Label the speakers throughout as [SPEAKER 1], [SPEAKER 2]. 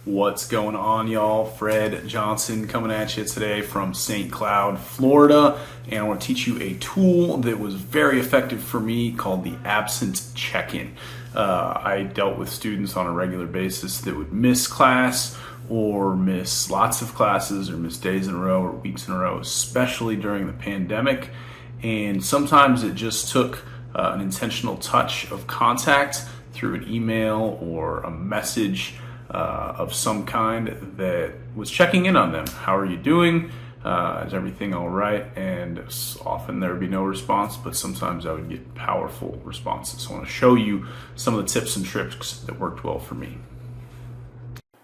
[SPEAKER 1] What's going on, y'all? Fred Johnson coming at you today from St. Cloud, Florida, and I want to teach you a tool that was very effective for me called the absence check-in. I dealt with students on a regular basis that would miss class or miss lots of classes or miss days in a row or weeks in a row, especially during the pandemic. And sometimes it just took an intentional touch of contact through an email or a message of some kind that was checking in on them. How are you doing? Is everything all right? And often there would be no response, but sometimes I would get powerful responses. So I want to show you some of the tips and tricks that worked well for me.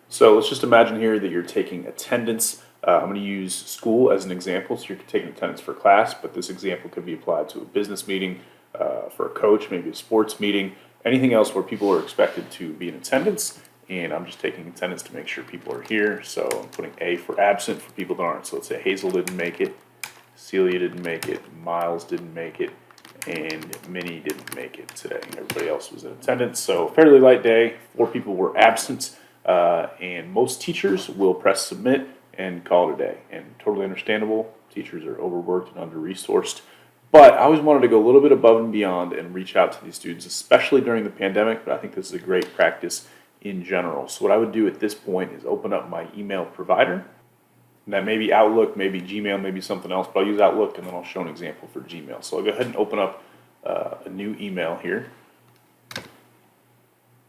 [SPEAKER 1] So let's just imagine here that you're taking attendance. I'm going to use school as an example. So you're taking attendance for class, but this example could be applied to a business meeting, for a coach, maybe a sports meeting, anything else where people are expected to be in attendance. And I'm just taking attendance to make sure people are here. So I'm putting A for absent for people that aren't. So let's say Hazel didn't make it, Celia didn't make it, Miles didn't make it, and Minnie didn't make it today. Everybody else was in attendance. So fairly light day. 4 people were absent, and most teachers will press submit and call it a day. And totally understandable. Teachers are overworked and under-resourced. But I always wanted to go a little bit above and beyond and reach out to these students, especially during the pandemic. But I think this is a great practice in general. So what I would do at this point is open up my email provider. And that may be Outlook, maybe Gmail, maybe something else, but I'll use Outlook and then I'll show an example for Gmail. So I'll go ahead and open up a new email here.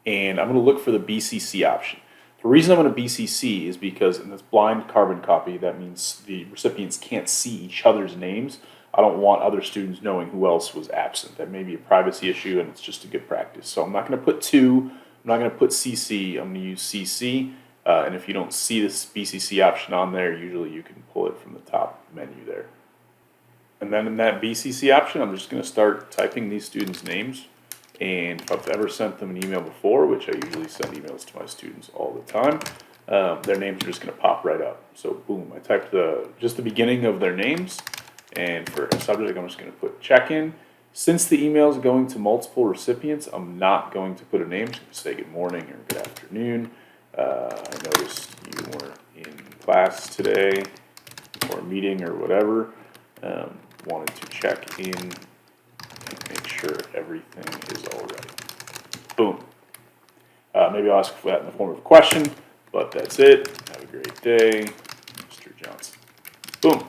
[SPEAKER 1] And I'm going to look for the BCC option. The reason I'm going to BCC is because in this blind carbon copy, that means the recipients can't see each other's names. I don't want other students knowing who else was absent. That may be a privacy issue and it's just a good practice. So I'm not going to put 2. I'm not going to put CC, I'm going to use CC, and if you don't see this BCC option on there, usually you can pull it from the top menu there. And then in that BCC option, I'm just going to start typing these students' names, and if I've ever sent them an email before, which I usually send emails to my students all the time, their names are just going to pop right up. So boom, I typed just the beginning of their names, and for a subject, I'm just going to put check-in. Since the email is going to multiple recipients, I'm not going to put a name. I'm just going to say good morning or good afternoon. I noticed you were in class today or a meeting or whatever. Wanted to check in and make sure everything is all right. Boom. Maybe I'll ask for that in the form of a question, but that's it. Have a great day, Mr. Johnson. Boom.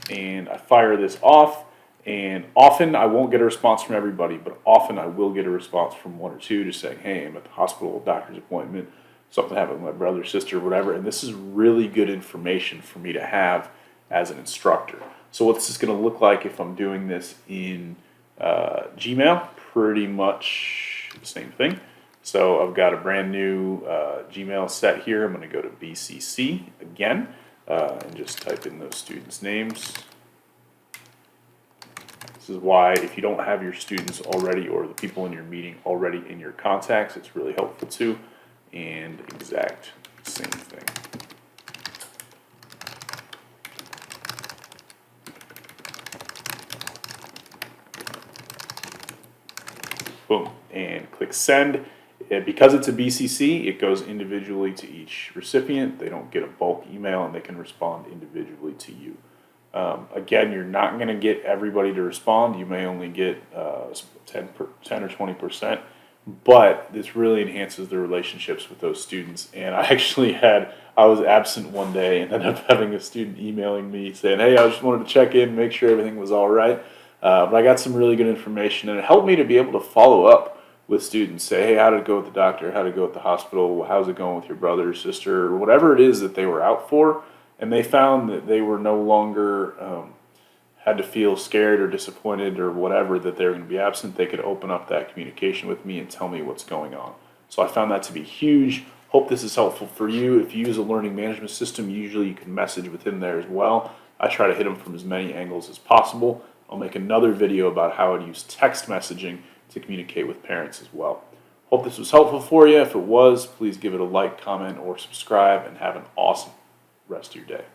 [SPEAKER 1] And I fire this off. And often I won't get a response from everybody, but often I will get a response from 1 or 2 just saying, hey, I'm at the hospital, doctor's appointment, something happened with my brother, sister, whatever. And this is really good information for me to have as an instructor. So what's this going to look like if I'm doing this in Gmail? Pretty much the same thing. So I've got a brand new Gmail set here. I'm going to go to BCC again and just type in those students' names. This is why if you don't have your students already or the people in your meeting already in your contacts, it's really helpful too. And exact same thing. Boom, and click send. Because it's a BCC, it goes individually to each recipient. They don't get a bulk email and they can respond individually to you. Again, you're not going to get everybody to respond. You may only get 10 or 20%, but this really enhances the relationships with those students. And I was absent one day and ended up having a student emailing me saying, hey, I just wanted to check in, make sure everything was all right. But I got some really good information, and it helped me to be able to follow up with students, say, hey, how did it go with the doctor? How did it go at the hospital? How's it going with your brother or sister? Or whatever it is that they were out for. And they found that they were no longer had to feel scared or disappointed or whatever that they were going to be absent. They could open up that communication with me and tell me what's going on. So I found that to be huge. Hope this is helpful for you. If you use a learning management system, usually you can message within there as well. I try to hit them from as many angles as possible. I'll make another video about how to use text messaging to communicate with parents as well. Hope this was helpful for you. If it was, please give it a like, comment, or subscribe, and have an awesome rest of your day.